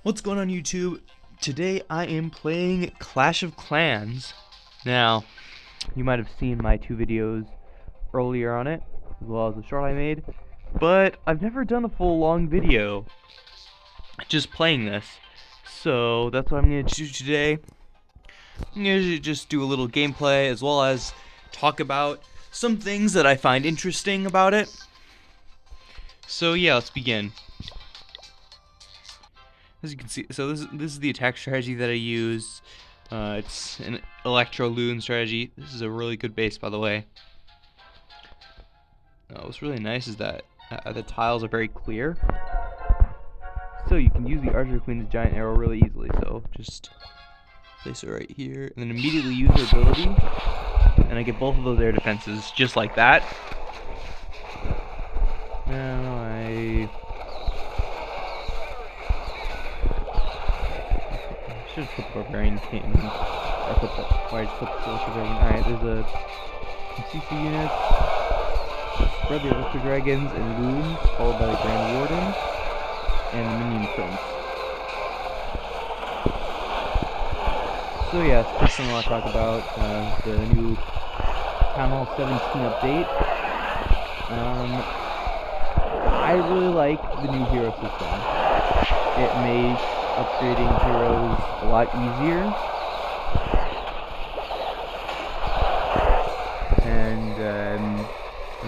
What's going on YouTube? Today I am playing Clash of Clans. Now, you might have seen my two videos earlier on it, as well as the short I made, but I've never done a full long video just playing this. So that's what I'm going to do today. I'm going to just do a little gameplay as well as talk about some things that I find interesting about it. So yeah, let's begin. As you can see, so this is the attack strategy that I use. It's an Electro Loon strategy. This is a really good base, by the way. What's really nice is that the tiles are very clear, so you can use the Archer Queen's Giant Arrow really easily. So just place it right here, and then immediately use her ability, and I get both of those air defenses just like that. Now I should put the Barbarian King. I put the Barbarian. Alright, there's a CC units. Spread the Electro Dragons and Loons, followed by the Grand Warden and the Minion Prince. So yeah, first thing I want to talk about the new Town Hall 17 update. I really like the new hero system. It makes upgrading heroes a lot easier, and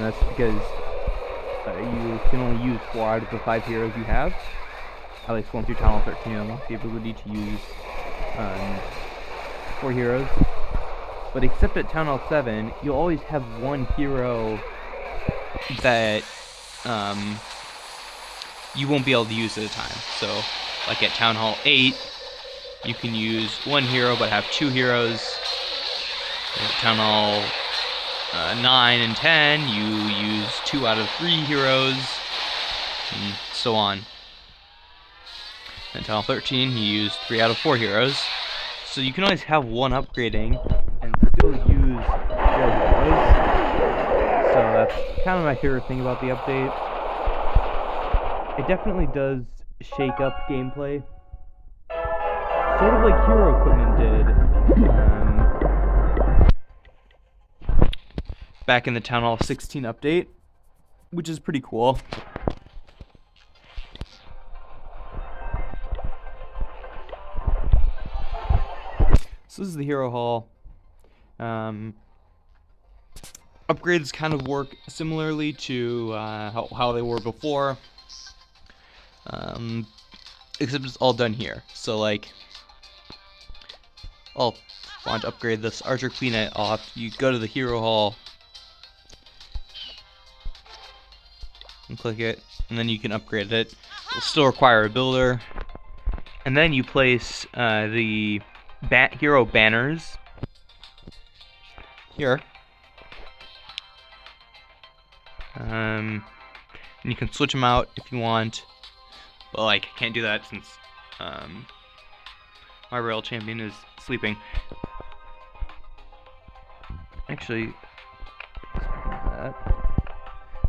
that's because you can only use 4 out of the 5 heroes you have. At least going through Town Hall 13, I want the ability to use 4 heroes. But except at Town Hall 7, you'll always have one hero that you won't be able to use at a time. So, like at Town Hall 8, you can use 1 hero but have 2 heroes. At Town Hall 9 and 10, you use 2 out of 3 heroes, and so on. At Town Hall 13, you use 3 out of 4 heroes. So you can always have one upgrading and still use 4 heroes. So that's kind of my favorite thing about the update. It definitely does shake up gameplay, sort of like Hero Equipment did back in the Town Hall 16 update, which is pretty cool. So this is the Hero Hall. Upgrades kind of work similarly to how they were before. Except it's all done here. So like, I'll want to upgrade this Archer Queen. You go to the Hero Hall and click it, and then you can upgrade it. It'll still require a builder, and then you place the hero banners here. And you can switch them out if you want. But like, I can't do that since my Royal Champion is sleeping. Actually,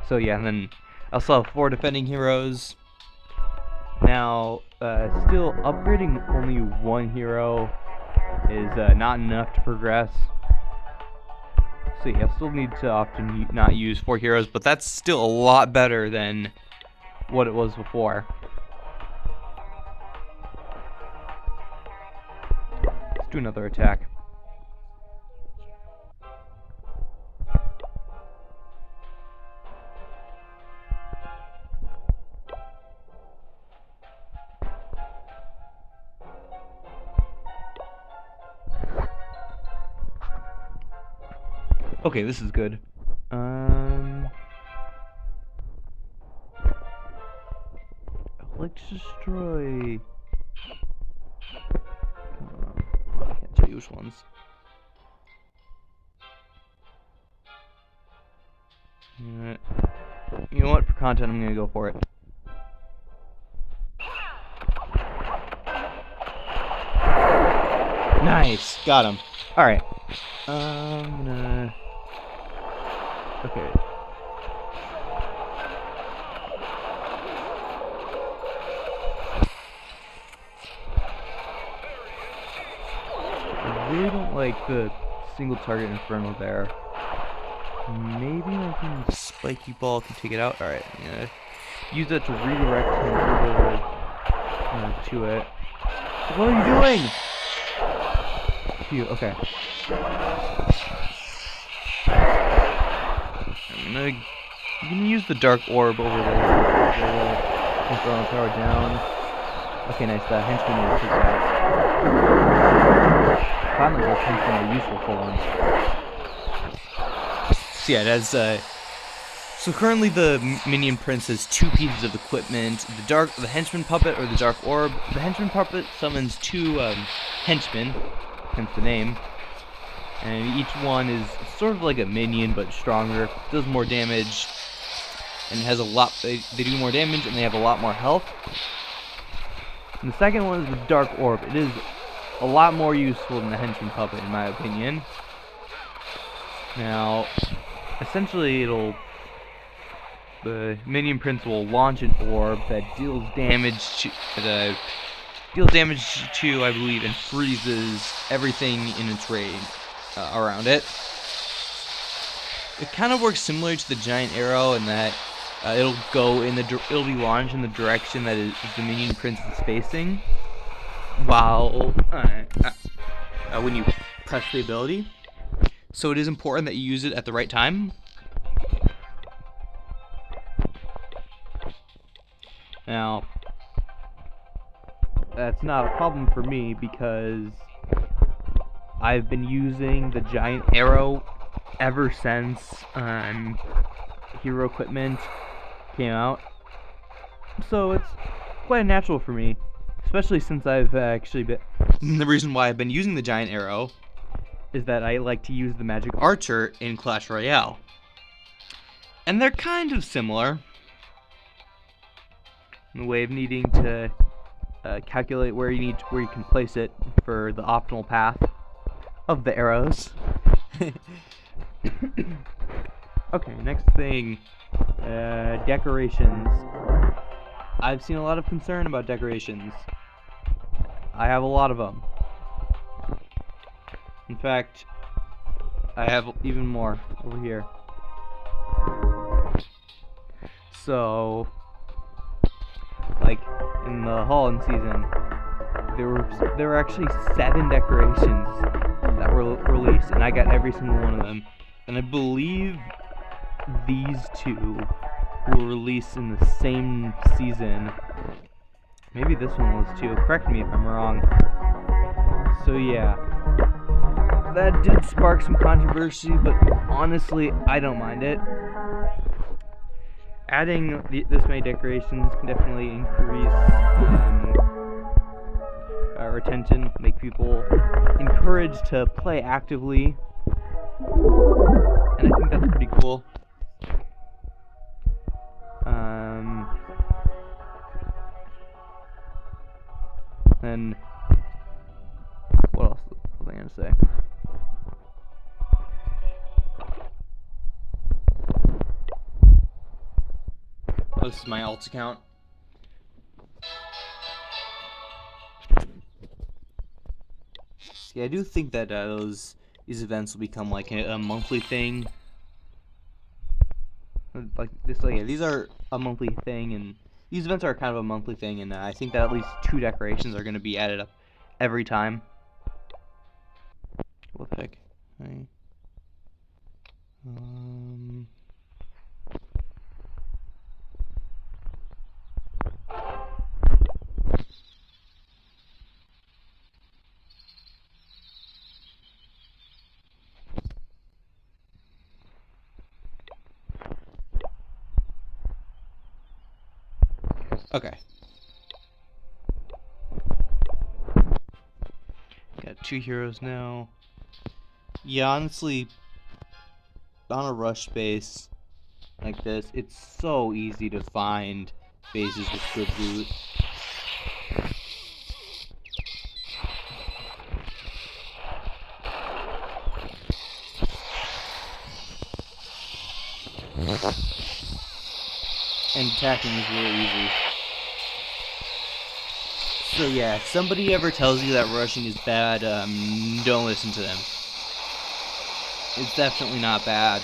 so yeah, and then I also have 4 defending heroes. Now, still upgrading only 1 hero is not enough to progress. So yeah, I still need to often not use 4 heroes, but that's still a lot better than what it was before. Let's do another attack. Okay, this is good. Let's destroy. I can't tell you which ones. You know what? For content, I'm gonna go for it. Nice, got him. All right. Okay. like the single target Inferno there. Maybe my spiky ball can take it out. Alright, I'm gonna use that to redirect him over to it. What are you doing? Phew, okay. I'm gonna use the Dark Orb over there. Inferno power down. Okay, nice. The henchman will take that. Finally, those henchmen are useful for once. So yeah, it has, so currently the Minion Prince has 2 pieces of equipment, the Henchman Puppet or the Dark Orb. The Henchman Puppet summons 2 henchmen, hence the name, and each one is sort of like a minion but stronger, does more damage, and has a lot, they do more damage and they have a lot more health. And the second one is the Dark Orb. It is a lot more useful than the Henchman Puppet in my opinion. Now, essentially the Minion Prince will launch an orb that deals damage to, I believe, and freezes everything in its range around it. It kind of works similar to the giant arrow in that it'll be launched in the direction that the Minion Prince is facing, while when you press the ability. So it is important that you use it at the right time. Now, that's not a problem for me because I've been using the giant arrow ever since hero equipment came out. So it's quite natural for me, especially since I've actually been... The reason why I've been using the giant arrow is that I like to use the Magic Archer in Clash Royale. And they're kind of similar in the way of needing to calculate where you can place it for the optimal path of the arrows. Okay, next thing, decorations. I've seen a lot of concern about decorations. I have a lot of them. In fact, I have even more over here. So, like in the Holland season, there were actually 7 decorations that were released, and I got every single one of them. And I believe these 2 were released in the same season. Maybe this one was too. Correct me if I'm wrong. So yeah. That did spark some controversy, but honestly, I don't mind it. Adding this many decorations can definitely increase retention, make people encouraged to play actively, and I think that's pretty cool. And what else was I gonna say? This is my alt account. Yeah, I do think that these events will become like a monthly thing. Like this, yeah, these are a monthly thing, and these events are kind of a monthly thing, and I think that at least 2 decorations are going to be added up every time. What the heck? Okay. Got 2 heroes now. Yeah, honestly, on a rush base like this, it's so easy to find bases with good loot. And attacking is really easy. So yeah, if somebody ever tells you that rushing is bad, don't listen to them. It's definitely not bad.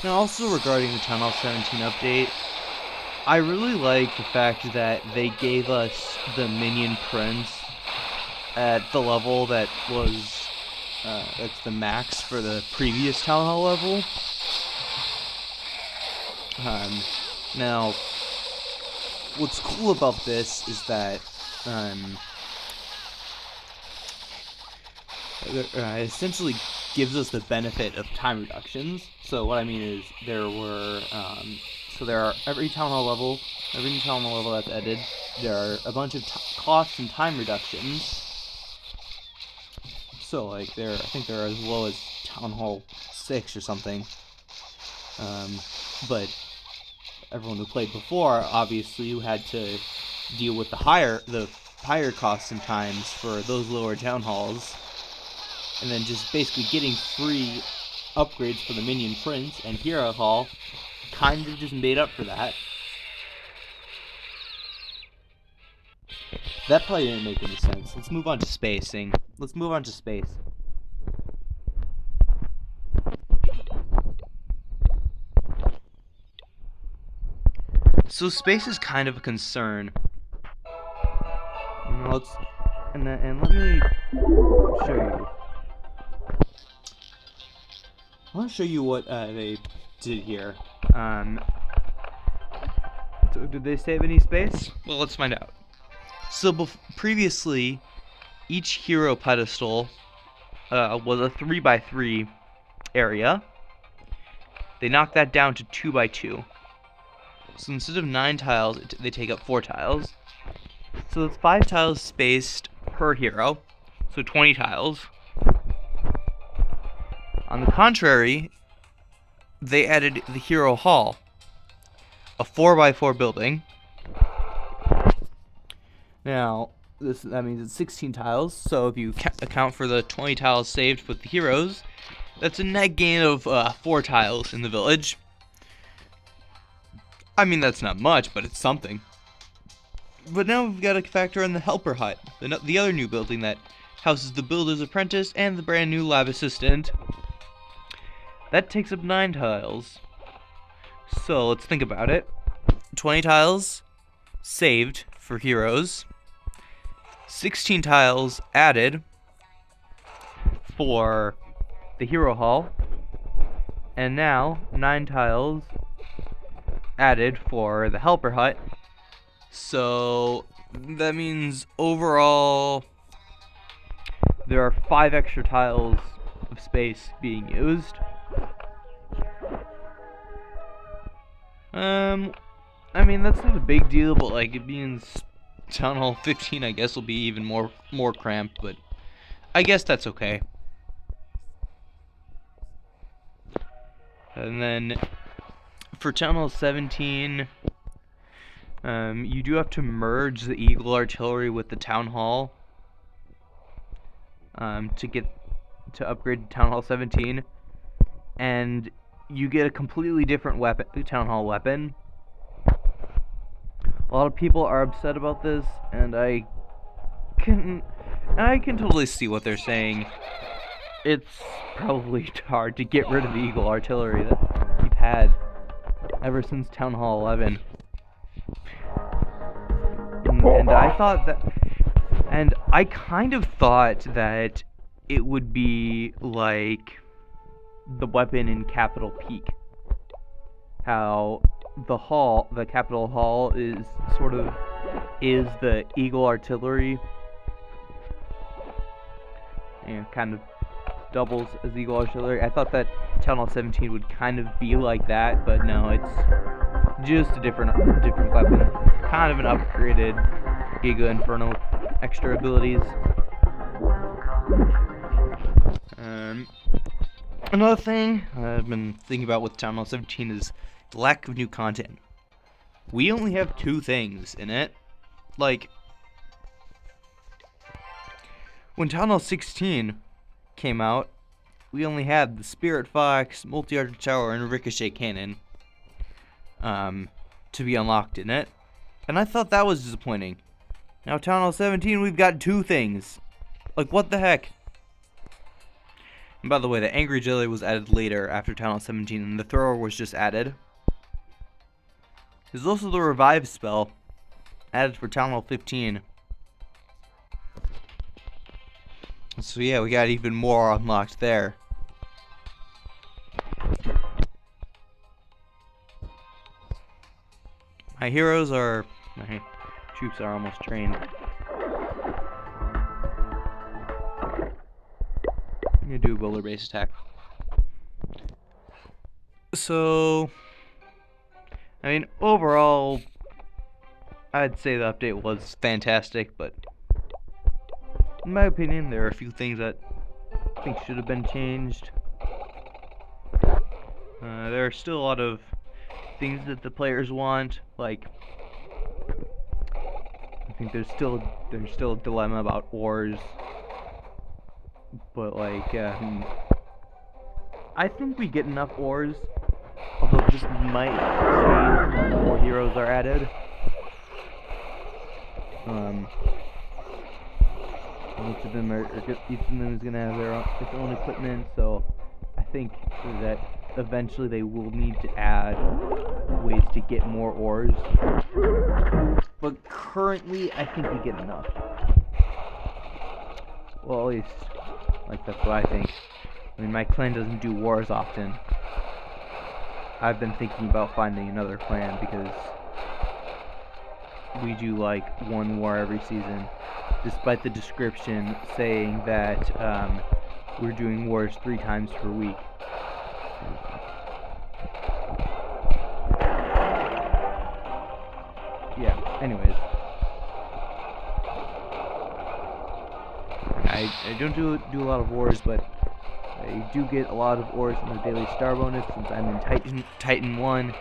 Now also regarding the Town Hall 17 update, I really like the fact that they gave us the minion prince at the level that was, that's the max for the previous Town Hall level. Now, what's cool about this is that, it essentially gives us the benefit of time reductions. So what I mean is there were, so there are every Town Hall level, every new Town Hall level that's added, there are a bunch of cost and time reductions. So like I think they're as low as Town Hall 6 or something. But everyone who played before obviously who had to deal with the higher costs and times for those lower town halls, and then just basically getting free upgrades for the minion prince and hero hall kind of just made up for that. That probably didn't make any sense. Let's move on to spacing. Let's move on to space. So space is kind of a concern. And let me show you. I want to show you what they did here. So did they save any space? Well, let's find out. So previously, each hero pedestal was a 3x3 area. They knocked that down to 2x2. So instead of 9 tiles, they take up 4 tiles. So that's 5 tiles spaced per hero, so 20 tiles. On the contrary, they added the hero hall, a 4x4 building. Now, that means it's 16 tiles, so if you account for the 20 tiles saved with the heroes, that's a net gain of 4 tiles in the village. I mean, that's not much, but it's something. But now we've got to factor in the helper hut, the other new building that houses the builder's apprentice and the brand new lab assistant. That takes up 9 tiles. So let's think about it. 20 tiles saved for heroes. 16 tiles added for the hero hall. And now 9 tiles added for the helper hut. So that means overall there are 5 extra tiles of space being used. I mean, that's not a big deal, but like it means Town Hall 15 I guess will be even more cramped, but I guess that's okay. And then for Town Hall 17, you do have to merge the Eagle Artillery with the Town Hall to upgrade to Town Hall 17, and you get a completely different weapon, Town Hall weapon. A lot of people are upset about this, and I can totally see what they're saying. It's probably hard to get rid of the Eagle Artillery that we've had ever since Town Hall 11. And I thought that, and I kind of thought that it would be like the weapon in Capital Peak. How the Capital Hall is the Eagle Artillery, and kind of doubles as Eagle Artillery. I thought that Town Hall 17 would kind of be like that, but no, it's just a different weapon, kind of an upgraded Giga Inferno with extra abilities. Another thing I've been thinking about with Town Hall 17 is the lack of new content. We only have 2 things in it. Like, when Town Hall 16 came out, we only had the Spirit Fox, Multi-Archer Tower, and Ricochet Cannon to be unlocked in it. And I thought that was disappointing. Now Town Hall 17, we've got 2 things. Like, what the heck? And by the way, the Angry Jelly was added later after Town Hall 17, and the Thrower was just added. There's also the Revive spell added for Town Hall 15. So yeah, we got even more unlocked there. My troops are almost trained. I'm gonna do a boulder base attack. So, I mean, overall, I'd say the update was fantastic, but in my opinion, there are a few things that I think should have been changed. There are still a lot of things that the players want, like I think there's still a dilemma about ores, but like I think we get enough ores, although this might change when more heroes are added. Each of them is gonna have its own equipment, so I think that eventually they will need to add ways to get more ores. But currently, I think we get enough. Well, at least, like, that's what I think. I mean, my clan doesn't do wars often. I've been thinking about finding another clan because we do, like, 1 war every season, despite the description saying that we're doing wars 3 times per week. Yeah, anyways. I don't do a lot of wars, but I do get a lot of ores in the daily star bonus since I'm in Titan 1.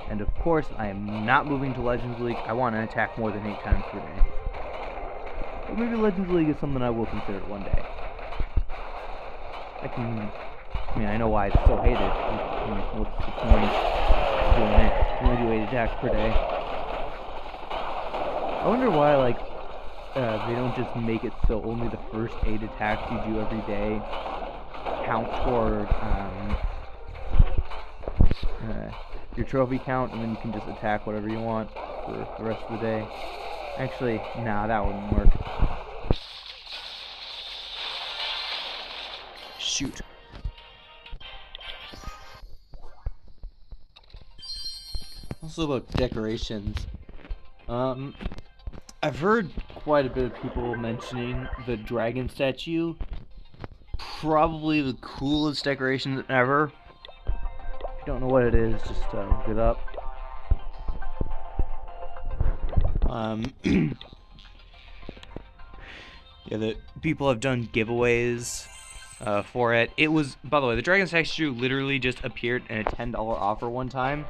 And of course, I am not moving to Legends League. I want to attack more than 8 times per day. But maybe Legends League is something I will consider one day. I mean, I know why it's so hated. What's the point of doing it? You only do 8 attacks per day. I wonder why, like, they don't just make it so only the first 8 attacks you do every day count toward your trophy count, and then you can just attack whatever you want for the rest of the day. Actually, nah, that wouldn't work. Shoot. Also about decorations. I've heard quite a bit of people mentioning the dragon statue. Probably the coolest decoration ever. If you don't know what it is, just look it up. Yeah, the people have done giveaways for it. It was, by the way, the dragon statue literally just appeared in a $10 offer one time,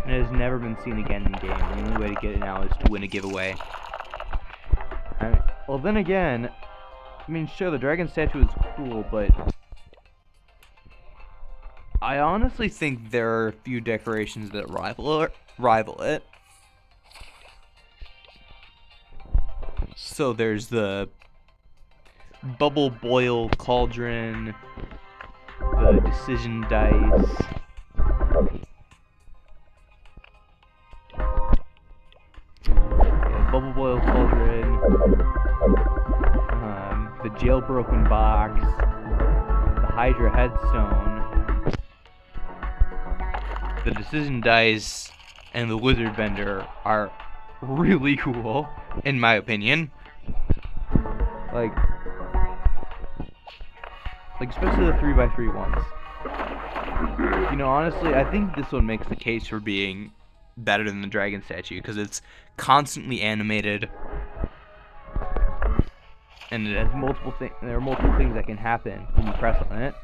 and it has never been seen again in game. The only way to get it now is to win a giveaway. Well, then again, I mean, sure, the dragon statue is cool, but I honestly think there are a few decorations that rival it. So there's the Bubble Boil Cauldron, the Decision Dice, Bubble Boil Cauldron, the Jailbroken Box, the Hydra Headstone, the Decision Dice, and the Wizard Bender are really cool, in my opinion. Like especially the 3x3 ones. You know, honestly, I think this one makes the case for being better than the dragon statue, because it's constantly animated, and it has multiple things. There are multiple things that can happen when you press on it.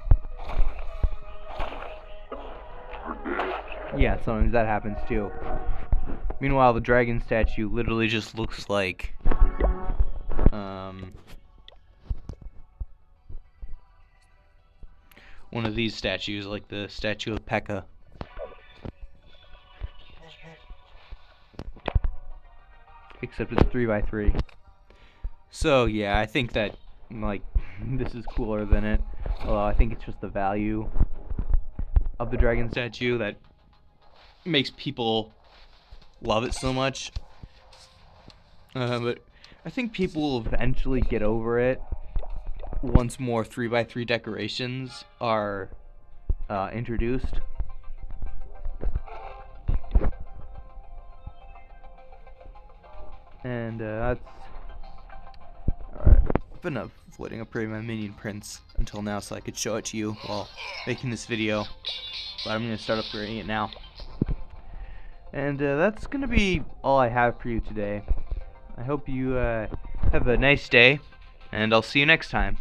Yeah, sometimes that happens too. Meanwhile, the dragon statue literally just looks like of these statues, like the statue of Pekka. Except it's 3x3. So yeah, I think that like this is cooler than it. Although I think it's just the value of the dragon statue that makes people love it so much. But I think people will eventually get over it once more 3x3 decorations are introduced. And that's alright. I've been avoiding upgrading my minion prints until now so I could show it to you while making this video. But I'm going to start upgrading it now. And that's going to be all I have for you today. I hope you have a nice day, and I'll see you next time.